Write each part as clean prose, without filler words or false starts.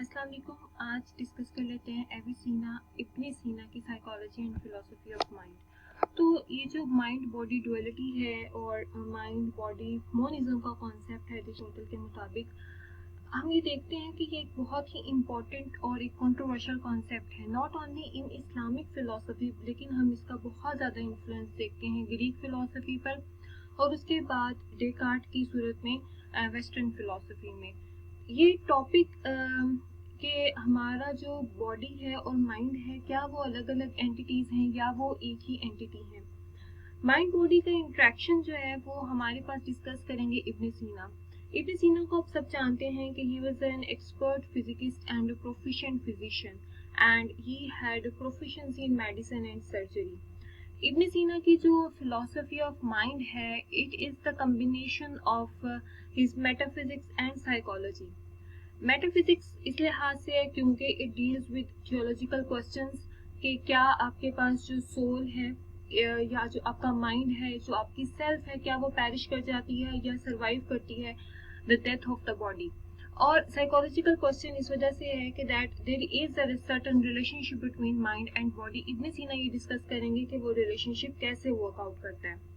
अस्सलाम वालेकुम। आज डिस्कस कर लेते हैं एविसीना इब्न सीना की psychology and philosophy of mind. तो ये जो माइंड बॉडी डुअलिटी है और माइंड बॉडी मोनिज्म का कॉन्सेप्ट है एरिस्टोटल के मुताबिक, हम ये देखते हैं कि ये एक बहुत ही इम्पोर्टेंट और एक कंट्रोवर्शियल कॉन्सेप्ट है, not only in Islamic philosophy, लेकिन हम इसका बहुत ज़्यादा इन्फ्लुएंस देखते हैं ग्रीक फिलोसफी पर और उसके बाद डेकार्ट की सूरत में वेस्टर्न फिलोसफी में। ये टॉपिक कि हमारा जो बॉडी है और माइंड है, क्या वो अलग अलग एंटिटीज़ हैं या वो एक ही एंटिटी है। माइंड बॉडी का इंट्रैक्शन जो है वो हमारे पास डिस्कस करेंगे इब्न सीना। इब्न सीना को आप सब जानते हैं कि he was an expert physicist and proficient physician and he had proficiency in medicine and surgery. Ibn Sina की जो फिलोसफी ऑफ माइंड है, it is the combination of his metaphysics and psychology. Metaphysics इस लिहाज से है क्योंकि it deals with theological questions कि क्या आपके पास जो सोल है या जो आपका माइंड है, जो आपकी सेल्फ है, क्या वो पैरिश कर जाती है या सरवाइव करती है the death of the body. और साइकोलॉजिकल क्वेश्चन इस वजह से है कि that there is a certain relationship between mind and body. Ibn Sina ये डिस्कस करेंगे कि वो रिलेशनशिप कैसे वर्कआउट करता है।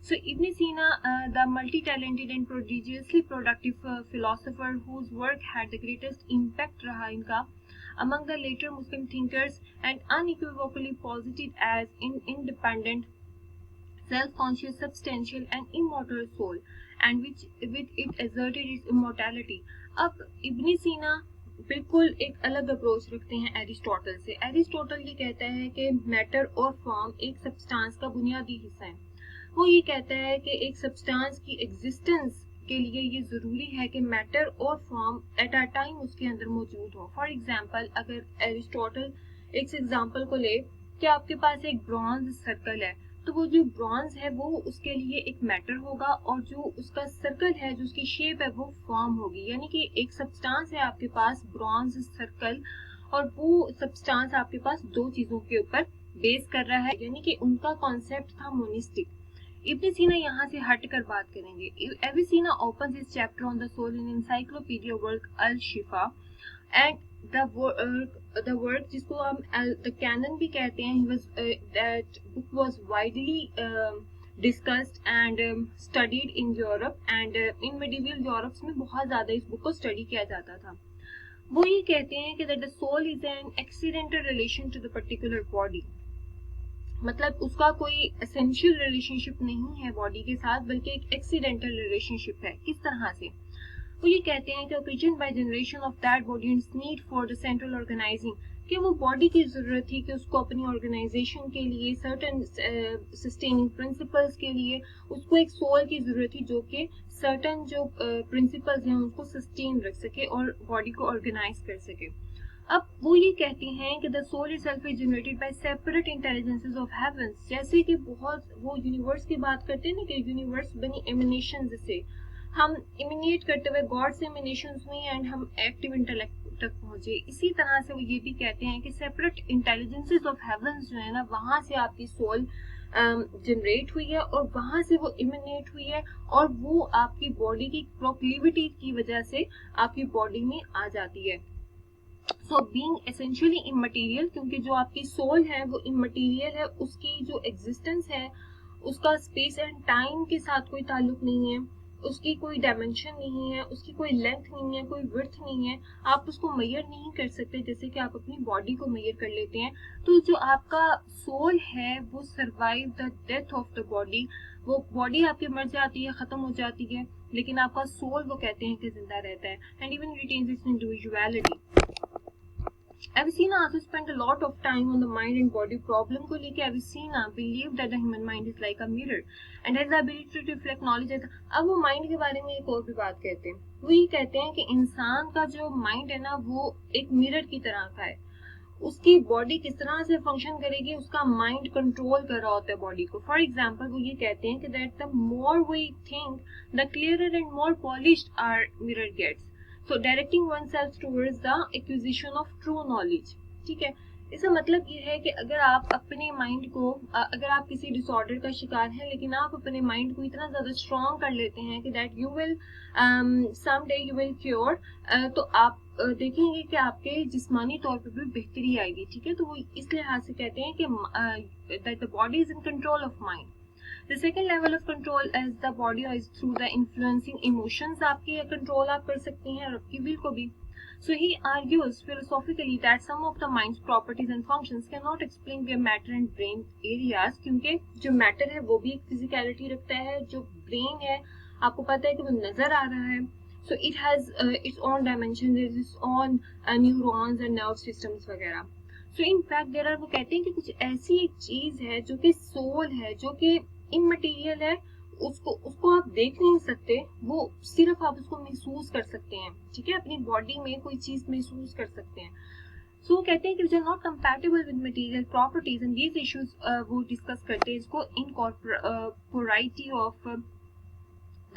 So Ibn Sina, the multi-talented and prodigiously productive philosopher whose work had the greatest impact रहा इनका among the later Muslim thinkers and unequivocally posited as an independent, self-conscious, substantial and immortal soul, and which with it asserted its immortality. अब इब्न सीना बिल्कुल एक अलग approach रखते हैं Aristotle से। एरिस्टोटल ये कहता है कि मैटर और फॉर्म एक सब्सटेंस का बुनियादी हिस्सा है। वो ये कहता है कि एक सब्सटेंस की एग्जिस्टेंस के लिए ये ज़रूरी है कि मैटर और फॉर्म एट अ टाइम उसके अंदर मौजूद हो। फॉर एग्जांपल, अगर एरिस्टोटल एक एग्जांपल को ले कि आपके पास एक ब्रॉन्ज सर्कल है, तो वो जो ब्रॉन्ज है वो उसके लिए एक मैटर होगा और जो उसका सर्कल है, जो उसकी शेप है, वो फॉर्म होगी। यानी कि एक सब्सटेंस है आपके पास ब्रॉन्ज सर्कल और वो सब्सटेंस आपके पास दो चीज़ों के ऊपर बेस कर रहा है, यानी कि उनका कॉन्सेप्ट था मोनिस्टिक। इब्न सीना यहाँ से हटकर बात करेंगे। एविसीना opens his chapter on the soul in encyclopedia work Al-Shifa and the work जिसको हम the canon भी कहते हैं, that book was widely discussed and studied in Europe and in medieval Europe में बहुत ज़्यादा इस बुक को स्टडी किया जाता था। वो ये कहते हैं कि that the soul is an accidental relation to the particular body, मतलब उसका कोई एसेंशियल रिलेशनशिप नहीं है बॉडी के साथ, बल्कि एक एक्सीडेंटल रिलेशनशिप है। किस तरह से? वो ये कहते हैं कि occasion by generation of that body and need for the central organizing, कि वो बॉडी की जरूरत थी कि उसको अपनी ऑर्गेनाइजेशन के लिए, सर्टेन सस्टेनिंग प्रिंसिपल्स के लिए उसको एक सोल की जरूरत थी जो कि सर्टेन जो प्रिंसिपल्स हैं उनको सस्टेन रख सके और बॉडी को ऑर्गेनाइज कर सके। अब वो ये कहती हैं कि the soul itself is generated by separate intelligences of heavens. जैसे कि बहुत वो यूनिवर्स की बात करते हैं ना कि यूनिवर्स बनी एमिनेशन से, हम इमिनेट करते हुए गॉड से एमिनेशन हुई एंड हम एक्टिव इंटेलेक्ट तक पहुंचे। इसी तरह से वो ये भी कहते हैं कि सेपरेट इंटेलिजेंसेस ऑफ हेवंस जो है ना, वहां से आपकी सोल जनरेट हुई है और वहां से वो इमिनेट हुई है और वो आपकी बॉडी की प्रोक्लिविटी की वजह से आपकी बॉडी में आ जाती है। सो बीइंग एसेंशियली इमटेरियल, क्योंकि जो आपकी सोल है वो इमटेरियल है, उसकी जो एग्जिस्टेंस है उसका स्पेस एंड टाइम के साथ कोई ताल्लुक नहीं है, उसकी कोई डायमेंशन नहीं है, उसकी कोई लेंथ नहीं है, कोई विड्थ नहीं है, आप उसको मेजर नहीं कर सकते जैसे कि आप अपनी बॉडी को मेजर कर लेते हैं। तो जो आपका सोल है वो survive the death of the body, वो बॉडी आपकी मर जाती है, खत्म हो जाती है, लेकिन आपका सोल वो कहते हैं कि जिंदा रहता है and even retains it's individuality. Avicenna also spent a lot of time on the mind and body problem को लेके। Avicenna believed that the human mind is like a mirror and has the ability to reflect knowledge। अब वो mind के बारे में एक और भी बात कहते हैं। वो ये कहते हैं कि इंसान का जो माइंड है ना, वो एक मिरर की तरह का है। उसकी बॉडी किस तरह से फंक्शन करेगी, उसका माइंड कंट्रोल कर रहा होता है बॉडी को। फॉर एग्जाम्पल, वो ये कहते हैं कि that the more we think the clearer and more polished our mirror gets, so directing oneself towards the acquisition of true knowledge। ठीक है, इसका मतलब ये है कि अगर आप अपने माइंड को अगर आप किसी डिसऑर्डर का शिकार हैं लेकिन आप अपने माइंड को इतना ज़्यादा स्ट्रॉन्ग कर लेते हैं कि that you will some day you will cure, तो आप देखेंगे कि आपके जिस्मानी तौर पे भी बेहतरी आएगी, ठीक है। तो वो इस लिहाज से कहते हैं कि that the body is in control of mind. The second level of control as the body is through the influencing emotions, आपकी कंट्रोल आप कर सकती हैं और आपकी विल को भी। So he argues philosophically that some of the mind's properties and functions cannot explain their matter and brain areas, क्योंकि जो मैटर है वो भी एक फिजिकलिटी रखता है, जो ब्रेन है आपको पता है कि वो नजर आ रहा है, so it has its own dimension, there is its own neurons and nerve systems वगैरह। So in fact there are, वो कहते हैं कि कुछ ऐसी एक चीज है जो कि सोल है, जो कि इमटेरियल है, उसको आप देख नहीं सकते, वो सिर्फ आप उसको महसूस कर सकते हैं, ठीक है। अपनी बॉडी में कोई चीज महसूस कर सकते हैं। सो कहते हैं कि which are not compatible with material properties and these issues वो डिस्कस करते हैं इसको इनकॉर्पोरेटी ऑफ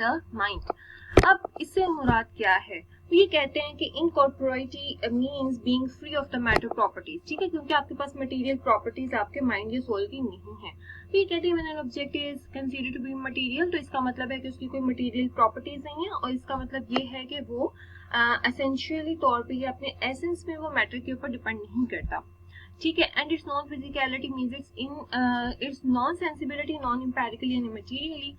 द माइंड। अब इससे मुराद क्या है? तो ये कहते हैं कि incorporeity means being free of the matter properties, ठीक है, क्योंकि आपके पास मटेरियल प्रॉपर्टीज आपके माइंड या सोल की नहीं है। तो ये कहते हैं when an object is considered to be material, तो इसका मतलब है कि उसकी कोई मटेरियल प्रॉपर्टीज नहीं है, और इसका मतलब ये है कि वो एसेंशियली तौर पे या अपने एसेंस में वो मैटर के ऊपर डिपेंड नहीं करता, ठीक है। And its non physicality means its non sensibility non empirically and immaterially.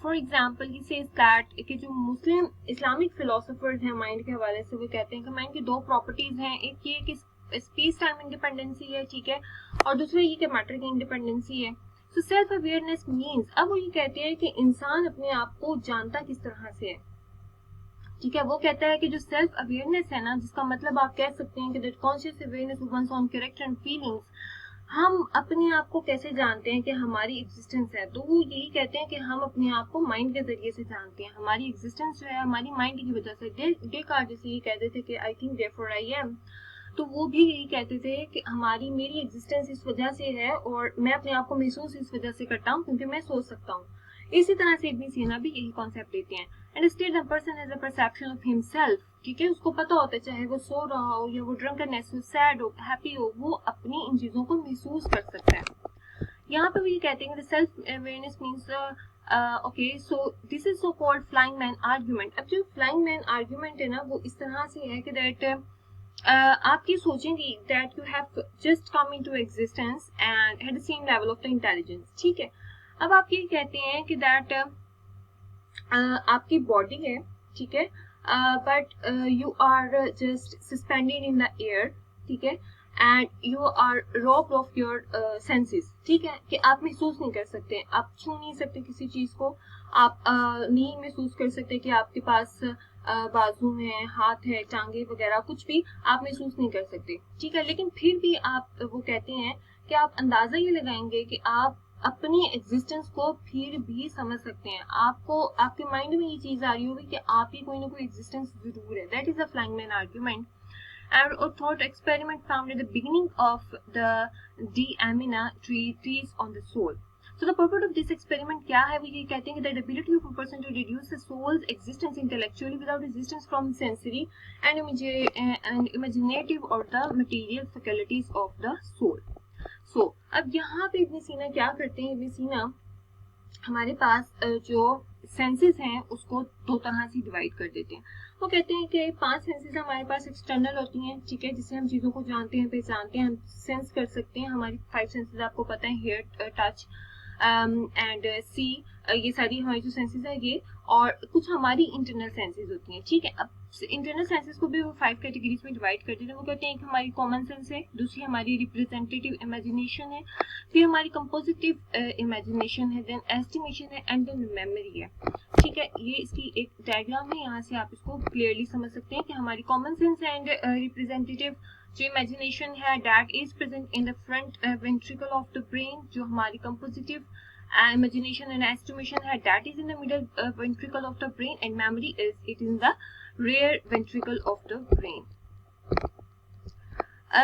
For example he says that कि जो मुस्लिम इस्लामिक फिलोसोफर्स हैं माइंड के हवाले से, वो कहते हैं कि माइंड की दो प्रॉपर्टीज हैं, एक ये कि स्पेस टाइम इंडिपेंडेंसी है, ठीक है, और दूसरा ये कि मैटर की इंडिपेंडेंसी है। सो सेल्फ अवेयरनेस मीन्स, अब वो ये कहते हैं कि इंसान अपने आप को जानता किस तरह से है, ठीक है। वो कहता है कि जो सेल्फ अवेयरनेस है ना, जिसका मतलब आप कह सकते हैं कि that conscious awareness of one's own character and feelings, हम अपने आप को कैसे जानते हैं कि हमारी एग्जिस्टेंस है, तो वो यही कहते हैं कि हम अपने आप को माइंड के जरिए से जानते हैं। हमारी एग्जिस्टेंस जो है हमारी माइंड की वजह से। डेकार्ट जैसे ये कहते थे कि I think therefore I am, तो वो भी यही कहते थे कि मेरी एग्जिस्टेंस इस वजह से है और मैं अपने आप को महसूस इस वजह से करता हूँ क्योंकि मैं सोच सकता हूँ। इसी तरह से इब्न सीना भी यही कॉन्सेप्ट देते हैं। And still the person has a perception of himself, ठीक है, उसको पता होता है चाहे वो सो रहा हो या वो ड्रंकनेस हो, सैड हो, हैप्पी हो, वो अपनी इन चीजों को महसूस कर सकता है। यहाँ पे भी कहते हैं self awareness means okay, so this is so called flying man argument. अब जो फ्लाइंग मैन आर्ग्यूमेंट है ना, वो इस तरह से है कि दैट आप ये सोचेंगे that you have just come into existence and had the same level of the intelligence, ठीक है। अब आप ये कहते हैं कि दैट आपकी बॉडी है, ठीक है, but you are just suspended in the air, ठीक है, and you are robbed of your senses, ठीक है, कि आप महसूस नहीं कर सकते, आप छू नहीं सकते किसी चीज को, आप नहीं महसूस कर सकते कि आपके पास बाजू है, हाथ है, टांगे वगैरह कुछ भी आप महसूस नहीं कर सकते, ठीक है। लेकिन फिर भी आप वो कहते हैं कि आप अंदाजा ये लगाएंगे कि आप अपनी एग्जिस्टेंस को फिर भी समझ सकते हैं। आपको आपके माइंड में ये चीज आ रही होगी कि आप ही कोई ना कोई एग्जिस्टेंस जरूर है। That is a flying man argument and a thought experiment found at the beginning of the De Amina treatise on the soul. So the purpose of this experiment क्या है? वो ये कहते हैं कि the ability of a person to reduce the soul's existence intellectually without resistance from sensory and imaginative or the material faculties of the soul. So अब यहाँ पे इब्न सीना क्या करते हैं? इब्न सीना हमारे पास जो सेंसेस हैं उसको दो तरह से डिवाइड कर देते हैं। वो कहते हैं कि 5 सेंसेस हमारे पास एक्सटर्नल होती हैं, ठीक है, जिससे हम चीज़ों को जानते हैं, पहचानते हैं, हम सेंस कर सकते हैं। हमारी 5 सेंसेस आपको पता है, हेयर, टच एंड सी, ये सारी हमारी जो सेंसेस है ये, और कुछ हमारी इंटरनल सेंसेस होती हैं, ठीक है। अब इंटरनल सेंसेस को भी वो 5 कैटेगरीज में डिवाइड कर देते हैं। वो कहते हैं कि हमारी कॉमन सेंस है, दूसरी हमारी रिप्रेजेंटेटिव इमेजिनेशन है, फिर हमारी कंपोजिटिव इमेजिनेशन है, देन एस्टिमेशन है, एंड देन मेमोरी है, ठीक है। ये इसकी एक डायग्राम है, यहाँ से आप इसको क्लियरली समझ सकते हैं कि हमारी कॉमन सेंस एंड रिप्रेजेंटेटिव जो इमेजिनेशन है that is present in the front ventricle of the brain, जो हमारी कंपोजिटिव imagination and estimation है that is in the middle ventricle of the brain, and memory is it in the rear ventricle of the brain.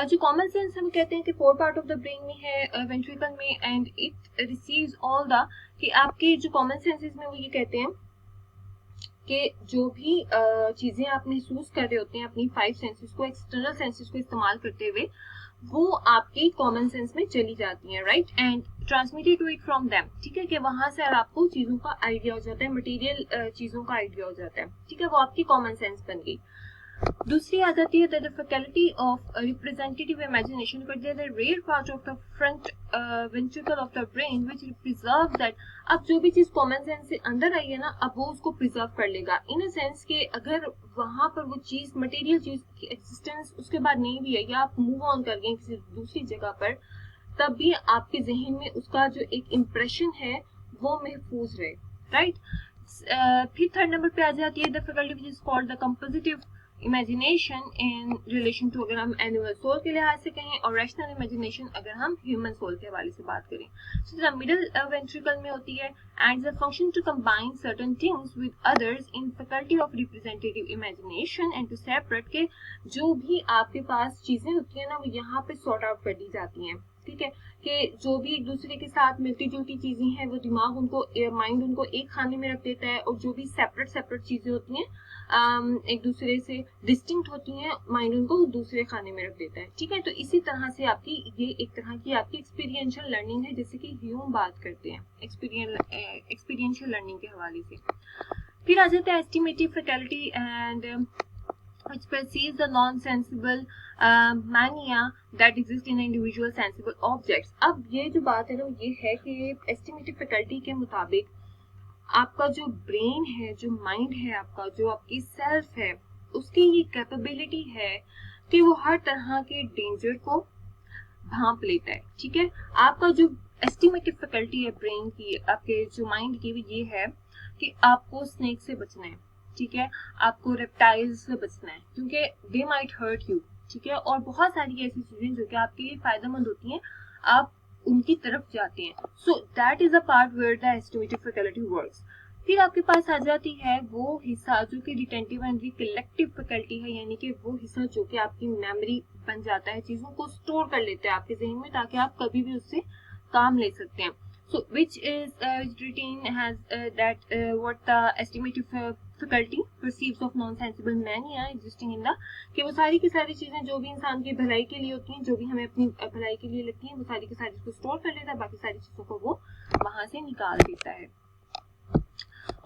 जो common sense हम कहते हैं कि 4 part of the brain में है, वेंट्रिकल में, and it receives all the, कि आपके जो कॉमन सेंसेस में वो ये कहते हैं कि जो भी चीजें आप महसूस कर रहे होते हैं अपनी 5 सेंसेस को, एक्सटर्नल सेंसेस को इस्तेमाल करते हुए, वो आपकी कॉमन सेंस में चली जाती हैं, right, and transmitted to it from them, ठीक है, कि वहां से आपको चीजों का आइडिया हो जाता है, मटेरियल चीजों का आइडिया हो जाता है, ठीक है, वो आपकी कॉमन सेंस बन गई। दूसरी आ जाती है the faculty of representative imagination, but there is a rare part of the front ventricle of the brain which preserve that. अब जो भी चीज कॉमन सेंस से अंदर आई है ना, अब वो उसको प्रिजर्व कर लेगा, इन अ सेंस कि अगर वहां पर वो चीज, मटेरियल चीज की एक्सिस्टेंस उसके बाद नहीं भी है, या आप मूव ऑन कर गए किसी दूसरी जगह पर, तब भी आपके जहन में उसका जो एक इम्प्रेशन है वो महफूज रहे, राइट। फिर थर्ड नंबर पे आ जाती है the faculty which is called the compositive imagination in relation to, अगर हम एनिमल सोल के लिहाज से कहें, और रैशनल इमेजिनेशन अगर हम ह्यूमन सोल के हवाले से बात करें। सो द मिडिल वेंट्रिकल में होती है and the function to combine certain things with others in faculty of representative imagination and to separate, के जो भी आपके पास चीजें होती है ना, वो यहाँ पे सॉर्ट आउट कर दी जाती हैं, ठीक है, कि जो भी एक दूसरे के साथ मिलती जुलती चीजें हैं वो दिमाग उनको, माइंड उनको एक खाने में रख देता है, और जो भी सेपरेट चीजें होती हैं एक दूसरे से डिस्टिंक्ट होती हैं, माइंड उनको दूसरे खाने में रख देता है, ठीक है। तो इसी तरह से आपकी ये एक तरह की आपकी एक्सपीरियंशियल लर्निंग है, जैसे कि ह्यूम बात करते हैं एक्सपीरियंशियल लर्निंग के हवाले से। फिर आ जाता है estimative faculty and which perceives the non-sensible mania that exists in individual sensible objects। अब ये जो बात है ना, ये है कि एस्टिमेटिव फैकल्टी के मुताबिक आपका जो ब्रेन है, जो माइंड है आपका, जो आपकी सेल्फ है, उसकी ये कैपेबिलिटी है कि वो हर तरह के डेंजर को भांप लेता है, ठीक है। आपका जो एस्टिमेटिव फैकल्टी है ब्रेन की, आपके जो माइंड की, ये है कि आपको स्नेक से बचना है, ठीक है, आपको रेप्टाइल्स से बचना है, क्योंकि दे माइट हर्ट यू, ठीक है, और बहुत सारी ऐसी चीजें जो कि आपके लिए फायदेमंद होती हैं, आप उनकी तरफ जाते हैं। So that is a part where the estimative faculty works. फिर आपके पास आ जाती है वो हिस्सा जो कि रिटेंटिव एंड रिकलेक्टिव फैकल्टी है, यानी कि वो हिस्सा जो कि आपकी मेमोरी बन जाता है, चीजों को स्टोर कर लेते हैं आपके जहन में, ताकि आप कभी भी उससे काम ले सकते हैं। So which is routine has that what the estimative faculty perceives of non-sensible mania existing in the, कि वो सारी की सारी चीजें जो भी इंसान की भलाई के लिए होती हैं, जो भी हमें अपनी भलाई के लिए लगती हैं, वो सारी की सारी उसको स्टोर कर लेता है, बाकी सारी चीजों को वो वहां से निकाल देता है।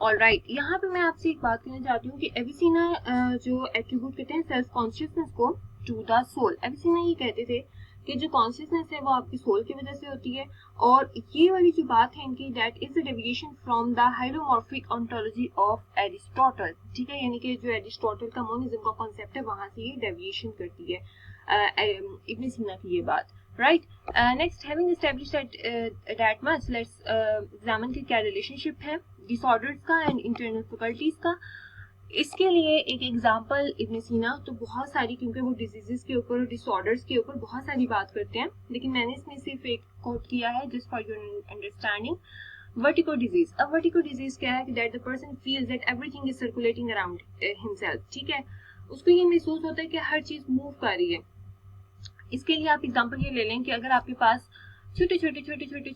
ऑलराइट, यहाँ पे मैं आपसे एक बात कहना चाहती हूँ कि एविसीना जो एट्रीब्यूट कहते हैं सेल्फ कॉन्शियसनेस को टू द सोल, एविसीना ये कहते थे कि जो कॉन्शियसनेस है वो आपकी सोल की वजह से होती है, और ये वाली जो बात है इनकी, that is the deviation from the hylomorphic ontology of Aristotle, ठीक है, यानी कि जो एरिस्टोटल का मोनिज्म का कॉन्सेप्ट है, वहां से ये डेविएशन करती है इब्न सीना की ये बात, right. Next, having established that much, let's examine कि क्या रिलेशनशिप है डिसऑर्डर्स का एंड इंटरनल फैकल्टीज का। इसके लिए एक एग्जांपल इब्न सीना, तो बहुत सारी, क्योंकि वो डिजीजेस के ऊपर और डिसऑर्डर्स के ऊपर बहुत सारी बात करते हैं, लेकिन मैंने इसमें सिर्फ एक कोट किया है just for your understanding. Vertigo disease, अब वर्टिको डिजीज क्या है कि that the person feels that everything is circulating around himself, ठीक है, उसको ये महसूस होता है कि हर चीज मूव कर रही है। इसके लिए आप एग्जांपल ये ले लें कि अगर आपके पास छोटे छोटे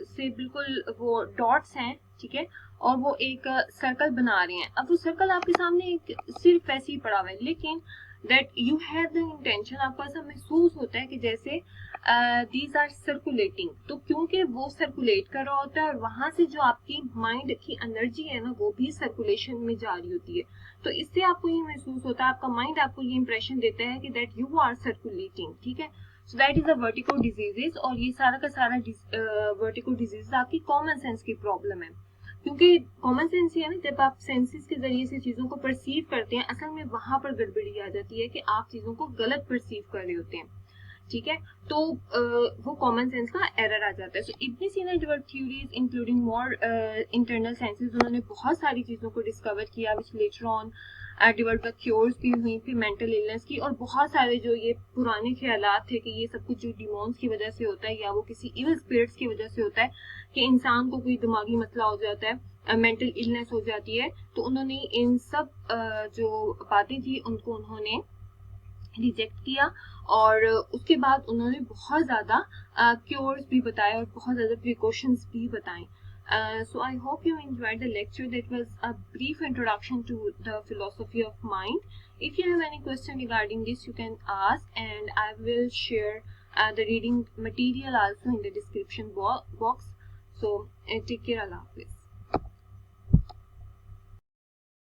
से बिल्कुल वो डॉट्स हैं, ठीक है, और वो एक सर्कल बना रहे हैं, अब वो सर्कल आपके सामने एक सिर्फ ऐसे ही पड़ा हुआ है, लेकिन that you have the intention, आपको ऐसा महसूस होता है कि जैसे दीज आर सर्कुलेटिंग, तो क्योंकि वो सर्कुलेट कर रहा होता है, और वहां से जो आपकी माइंड की एनर्जी है ना, वो भी सर्कुलेशन में जा रही होती है, तो इससे आपको ये महसूस होता है, आपका माइंड आपको ये इंप्रेशन देता है कि दैट यू आर सर्कुलेटिंग, ठीक है। सो that is the vertigo diseases, और ये सारा का सारा वर्टिको डिजीज आपकी कॉमन सेंस की प्रॉब्लम है, क्योंकि कॉमन सेंस ही है ना, जब आप सेंसेस के जरिए से चीजों को परसीव करते हैं, असल में वहां पर गड़बड़ी आ जाती है कि आप चीजों को गलत परसीव कर रहे होते हैं, ठीक है, तो वो कॉमन सेंस का एरर आ जाता है। So Ibn Sina developed theories including more internal senses, उन्होंने बहुत सारी चीजों को डिस्कवर किया, which later on develop the cures भी हुई, फिर मेंटल इलनेस की, और बहुत सारे जो ये पुराने ख्यालात थे कि ये सब कुछ जो डिमोन्स की वजह से होता है, या वो किसी इविल स्पिरिट्स की वजह से होता है, कि इंसान को कोई दिमागी मसला हो जाता है, मेंटल इलनेस हो जाती है, तो उन्होंने इन सब जो बातें थी उनको उन्होंने रिजेक्ट किया, और उसके बाद उन्होंने बहुत ज्यादा क्योर्स भी बताए और बहुत ज्यादा प्रिकॉशंस भी बताए। So I hope you enjoyed the lecture. That was a brief introduction to the philosophy of mind. If you have any question regarding this, you can ask, and I will share the reading material also in the description box. So take care. Allah Hafiz.